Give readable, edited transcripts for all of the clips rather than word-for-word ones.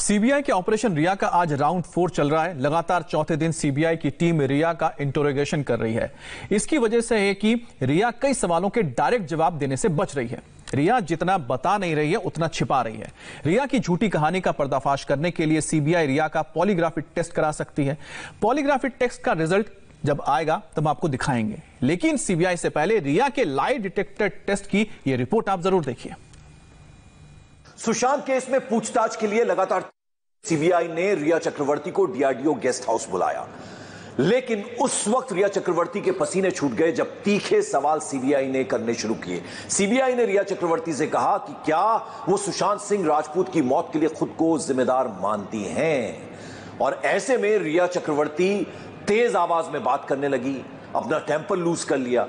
CBI के operation रिया का आज राउंड 4 चल रहा है। लगातार चौथे दिन सीबीआई की टीम रिया का इंटरोगेशन कर रही है। इसकी वजह से है कि रिया कई सवालों के डायरेक्ट जवाब देने से बच रही है। रिया जितना बता नहीं रही है उतना छिपा रही है। रिया की झूठी कहानी का पर्दाफाश करने के लिए सीबीआई रिया का पॉलीग्राफी टेस्ट करा सकती है। पॉलीग्राफी टेस्ट का रिजल्ट जब आएगा तब आपको दिखाएंगे, लेकिन सीबीआई से पहले रिया के लाई डिटेक्टर टेस्ट की यह रिपोर्ट आप जरूर देखिए। सुशांत केस में पूछताछ के लिए लगातार सीबीआई ने रिया चक्रवर्ती को डीआरडीओ गेस्ट हाउस बुलाया, लेकिन उस वक्त रिया चक्रवर्ती के पसीने छूट गए जब तीखे सवाल सीबीआई ने करने शुरू किए। सीबीआई ने रिया चक्रवर्ती से कहा कि क्या वो सुशांत सिंह राजपूत की मौत के लिए खुद को जिम्मेदार मानती हैं, और ऐसे में रिया चक्रवर्ती तेज आवाज में बात करने लगी, अपना टेम्पर लूज कर लिया।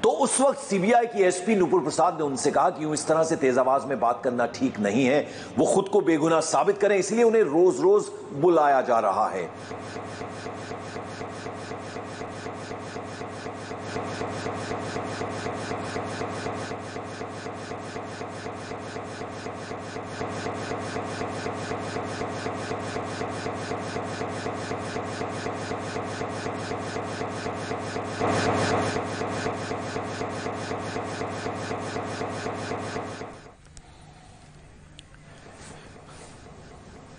तो उस वक्त सीबीआई की एसपी नुपुर प्रसाद ने उनसे कहा कि इस तरह से तेज आवाज में बात करना ठीक नहीं है, वो खुद को बेगुनाह साबित करें, इसलिए उन्हें रोज रोज बुलाया जा रहा है।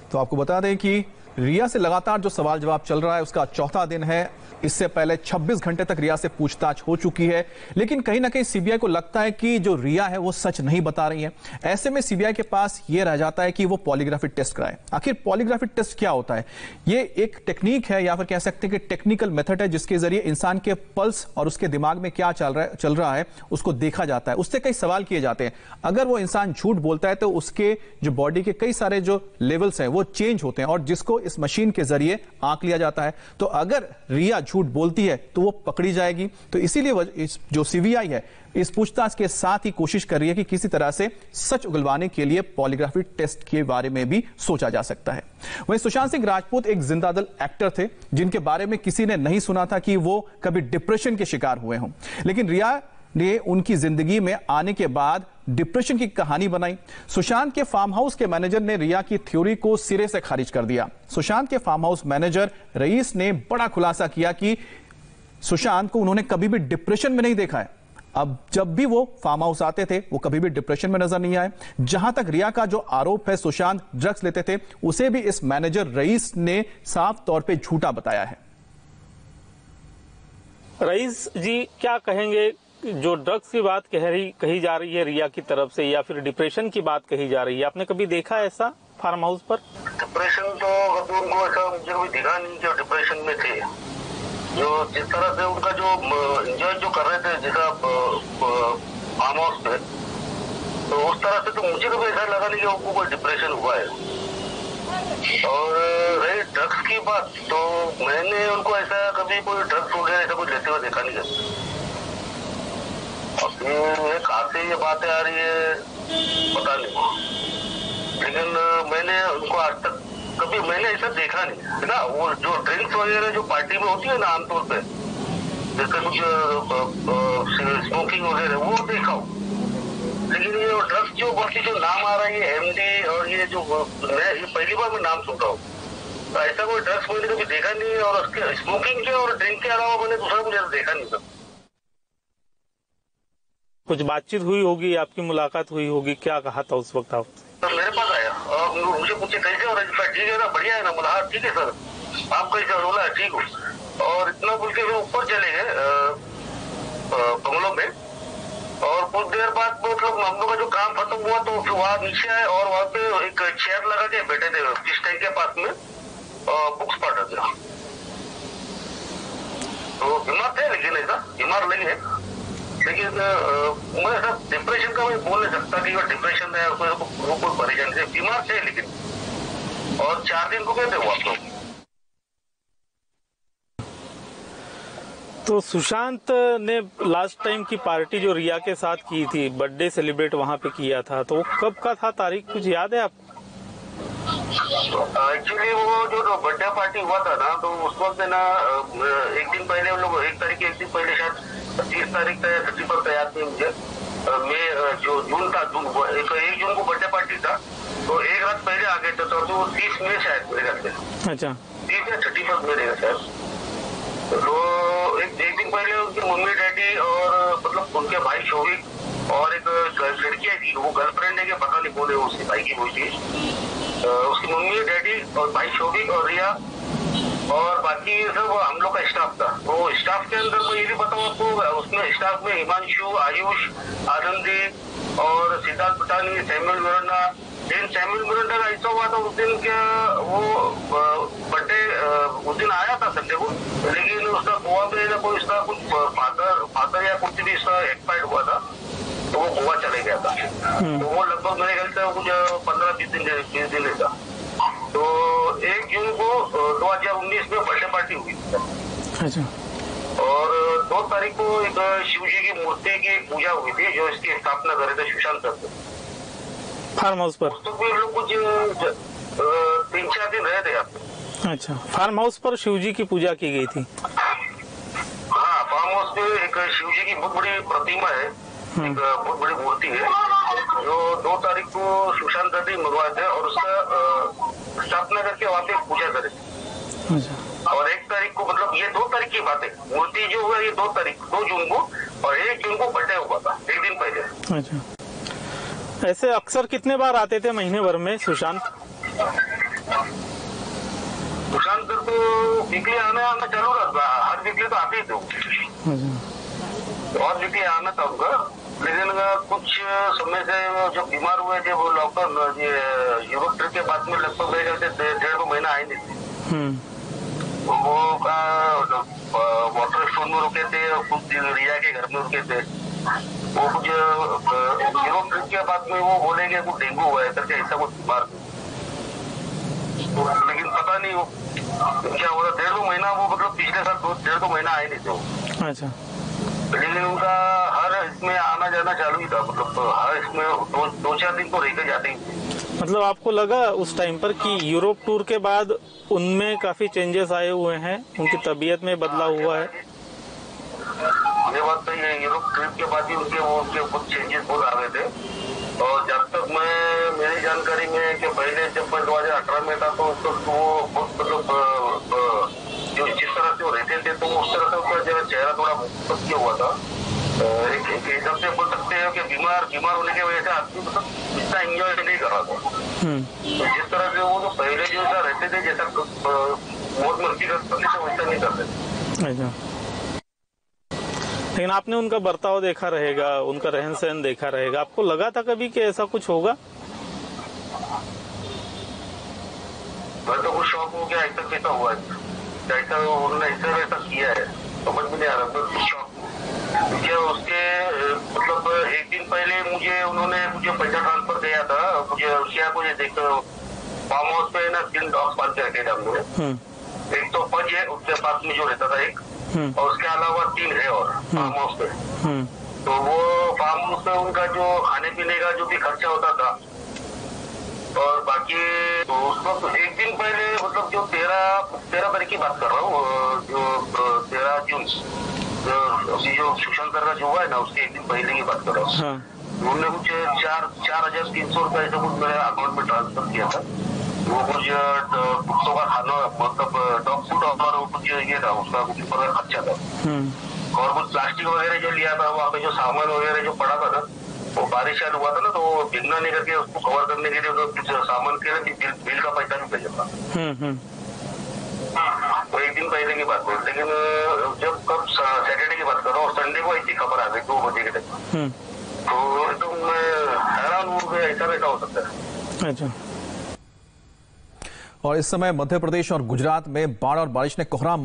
तो आपको बता दें कि रिया से लगातार जो सवाल जवाब चल रहा है उसका चौथा दिन है। इससे पहले 26 घंटे तक रिया से पूछताछ हो चुकी है, लेकिन कहीं ना कहीं सीबीआई को लगता है कि जो रिया है वो सच नहीं बता रही है। ऐसे में सीबीआई के पास ये रह जाता है कि वो पॉलीग्राफी टेस्ट कराए। आखिर पॉलीग्राफी टेस्ट क्या होता है? ये एक टेक्निक है या फिर कह सकते हैं कि टेक्निकल मेथड है, जिसके जरिए इंसान के पल्स और उसके दिमाग में क्या चल रहा है उसको देखा जाता है। उससे कई सवाल किए जाते हैं। अगर वो इंसान झूठ बोलता है तो उसके जो बॉडी के कई सारे जो लेवल्स हैं वो चेंज होते हैं, और जिसको इस मशीन के जरिए आंक लिया जाता है। तो अगर रिया झूठ बोलती है तो वो पकड़ी जाएगी। तो इसीलिए जो सीबीआई है इस पूछताछ के साथ ही कोशिश कर रही है कि किसी तरह से सच उगलवाने के लिए पॉलीग्राफी टेस्ट के बारे में भी सोचा जा सकता है। वहीं सुशांत सिंह राजपूत एक जिंदादिल एक्टर थे, जिनके बारे में किसी ने नहीं सुना था कि वो कभी डिप्रेशन के शिकार हुए हों, लेकिन रिया ने उनकी जिंदगी में आने के बाद डिप्रेशन की कहानी बनाई। सुशांत के फार्म हाउस के मैनेजर ने रिया की थ्योरी को सिरे से खारिज कर दिया। सुशांत के फार्म हाउस मैनेजर रईस ने बड़ा खुलासा किया कि सुशांत को उन्होंने कभी भी डिप्रेशन में नहीं देखा है। अब जब भी वो फार्म हाउस आते थे वो कभी भी डिप्रेशन में नजर नहीं आए। जहां तक रिया का जो आरोप है सुशांत ड्रग्स लेते थे, उसे भी इस मैनेजर रईस ने साफ तौर पे झूठा बताया है। रईस जी, क्या कहेंगे? जो ड्रग्स की बात कही जा रही है रिया की तरफ से, या फिर डिप्रेशन की बात कही जा रही है, आपने कभी देखा ऐसा फार्म हाउस पर? डिप्रेशन तो उनको ऐसा मुझे कभी दिखा नहीं कि डिप्रेशन में थे। जो जिस तरह से उनका जो एंजॉय जो कर रहे थे जैसा फार्म हाउस पे, तो उस तरह से तो मुझे कभी ऐसा लगा नहीं कि उनको कोई डिप्रेशन हुआ है। और रही ड्रग्स की बात, तो मैंने उनको ऐसा कभी कोई ड्रग्स वगैरह ऐसा कुछ लेते हुए देखा नहीं है। कहाँ से ये बातें आ रही है पता नहीं, लेकिन मैंने उनको आज तक कभी मैंने ऐसा देखा नहीं है ना। वो जो ड्रिंक्स वगैरह जो पार्टी में होती है ना आमतौर पे, जैसे कुछ स्मोकिंग वगैरह, वो देखा हूँ, लेकिन ये ड्रग्स जो बाकी जो नाम आ रहा है ये एमडी और ये जो ये पहली बार मैं नाम सुन रहा हूँ। तो ऐसा कोई ड्रग्स मैंने कभी देखा नहीं है, और उसके स्मोकिंग के और ड्रिंक के अलावा मैंने दूसरा कुछ ऐसा देखा नहीं था। कुछ बातचीत हुई होगी, आपकी मुलाकात हुई होगी, क्या कहा था उस वक्त आप? तो मेरे पास आया और मुझे पूछे कैसे हो रहा है, ठीक है ना, बढ़िया है ना। बोला हाँ ठीक है सर, आप कैसे? बोला ठीक हो। और इतना बोल के फिर ऊपर चले गए बंगलों में, और कुछ देर बाद मतलब हम लोग का जो काम खत्म हुआ तो फिर वहाँ नीचे आए और वहाँ पे एक चेयर लगा के बैठे थे फिश टैंक के पास में, बुक्स पढ़ रहे थे। तो बीमार थे, लेकिन ऐसा बीमार नहीं है, लेकिन मैं ऐसा डिप्रेशन का मैं बोल नहीं सकता कि वो डिप्रेशन है, वो कोई परेशानी से बीमार थे, लेकिन और 4 दिन को गए थे वो आप लोग। तो सुशांत ने लास्ट टाइम की पार्टी जो रिया के साथ की थी, बर्थडे सेलिब्रेट वहां पे किया था, तो वो कब का था? तारीख कुछ याद है आपको? एक्चुअली वो जो बर्थडे पार्टी हुआ था ना, तो उस वक्त ना एक दिन पहले हम लोग 1 तारीख के एक दिन पहले शायद 30 तारीख था या 31 पर याद नहीं मुझे। मैं जो जून था, 1 जून को बर्थडे पार्टी था, तो एक रात पहले आ गए थे। तो जो 30 में शायद मेरे घर से। अच्छा। 30 या 31 में रहेगा शायद। तो एक दिन पहले उनके मम्मी डैडी और मतलब उनके भाई शोभिक और एक लड़की आई थी, वो गर्लफ्रेंड है कि पता नहीं कौन है, उसकी भाई की हुई थी। उसकी मम्मी डैडी और भाई शोभिक और रिया और बाकी सब हम लोग का स्टाफ था। तो स्टाफ के अंदर मैं ये भी बताऊँ आपको, उसमें स्टाफ में हिमांशु, आयुष, आनंदी और सिद्धार्थ पटानी, सैमुअल मिरांडा। लेकिन सैमुअल मिरांडा का ऐसा हुआ था उस दिन के वो बर्थडे उस दिन आया था संडे को, लेकिन उसका गोवा में ना कोई उसका कुछ फादर या कुछ भी इसका एक्सपायर्ड हुआ था, तो वो गोवा चले गया था। तो वो लगभग मेरे ख्याल से कुछ 15-20 दिन था। तो 1 जून को 2019 में बर्थडे पार्टी हुई। अच्छा। और 2 तारीख को एक शिव जी की मूर्ति की पूजा हुई थी, जो इसकी स्थापना करे थे सुशांत सर फार्म हाउस पर। तो भी लोग कुछ 3-4 दिन रहे थे यहाँ पे। अच्छा, फार्म हाउस पर शिव जी की पूजा की गई थी। हाँ, फार्म हाउस में एक शिव जी की बहुत बड़ी प्रतिमा है, एक बहुत बड़ी मूर्ति है, जो 2 तारीख को सुशांत दादी मंगवाए थे और उसका स्थापना करके वहाँ पे पूजा करे। अच्छा। और 1 तारीख को, मतलब ये 2 तारीख की बात है, मूर्ति जो हुआ ये 2 जून को, और 1 जून को बर्थडे हुआ था, 1 दिन पहले। अच्छा। ऐसे अक्सर कितने बार आते थे महीने भर में सुशांत? सुशांत सर तो वीकली आना चालू रहता, हर वीकली तो आते ही थे। और वीकली आना था उनका, लेकिन कुछ समय से जब बीमार हुए थे वो लॉकडाउन यूरोप ट्रिप के बाद में लगभग मेरे ख्याल से 1.5 महीना आए नहीं थे। वो वाटर स्टोन में रुके थे और कुछ रिया के घर में रुके थे। वो कुछ यूरोप ट्रिप के बाद में वो बोलेंगे कुछ डेंगू हुआ है करके, ऐसा कुछ बीमार थे। लेकिन पता नहीं वो क्या हुआ, 1.5 महीना वो मतलब पिछले साल 1.5 महीना आए नहीं थे वो। अच्छा। लेकिन उनका हर इसमें आना जाना चालू ही था, मतलब हर इसमें 2-4 दिन तो रह के जाते ही। मतलब आपको लगा उस टाइम पर कि यूरोप टूर के बाद उनमें काफी चेंजेस आए हुए हैं, उनकी तबीयत में बदलाव हुआ है? ये बात सही है, यूरोप ट्रिप के बाद ही उनके कुछ चेंजेस बहुत आ गए थे। और जब तक मेरी जानकारी में कि पहले जब मैं 2018 में था तो वो बहुत मतलब जो जिस तरह से वो रहते थे तो उस तरह से उनका जो चेहरा थोड़ा किया हुआ था। एकदम से बोल सकते हैं कि बीमार होने की वजह से आदमी मतलब इतना एंजॉय नहीं कर रहा था। तो जिस तरह से वो जो पहले जैसा रहते थे, जैसा बहुत मस्ती करते थे वैसा नहीं करते। अच्छा। लेकिन आपने उनका बर्ताव देखा रहेगा, उनका रहन सहन देखा रहेगा, आपको लगा था कभी कि ऐसा कुछ होगा? मैं तो कुछ शौक हो गया, ऐसा कैसा हुआ है, ऐसा उन्होंने ऐसा किया है, समझ में नहीं आ रहा। तो शौक क्योंकि उसके मतलब 1 दिन पहले मुझे पैसा ट्रांसफर किया था, मुझे रशिया को ये देख फार्म हाउस पे ना 3 डॉग्स पाल के रखे थे हम लोग। एक तो पज है, उसके पास में जो रहता था एक, और उसके अलावा 3 है और फार्म हाउस पे। तो वो फार्म हाउस पे उनका जो खाने पीने का जो भी खर्चा होता था और बाकी तो उस वक्त 1 दिन पहले मतलब जो 13 तारीख की बात कर रहा हूँ, जो 13 जून जो सुशांत सर का जो हुआ है ना, उसके 1 दिन पहले की बात कर रहा हूँ। उन्होंने कुछ 4,300 रुपए ऐसा कुछ मेरे अकाउंट में ट्रांसफर किया था। वो कुछ कुत्तों का खाना, मतलब डॉग फूड और कुछ ये था, उसका कुछ ऊपर का खर्चा था। और कुछ प्लास्टिक वगैरह जो लिया था, वहाँ पे जो सामान वगैरह जो पड़ा था ना, वो बारिश चालू हुआ था ना, तो वो भीगना नहीं करके उसको कवर करने के लिए कुछ सामान के लिए बिल का पैसा भी भेजा था। तो 1 दिन पहले की बात है। लेकिन जब कब सैटरडे की बात कर रहा हूँ, संडे को ऐसी खबर आ गई 2 बजे के टाइम, तो मैं हैरान हूँ कि ऐसा कैसा हो सकता है। अच्छा। और इस समय मध्य प्रदेश और गुजरात में बाढ़ और बारिश ने कोहराम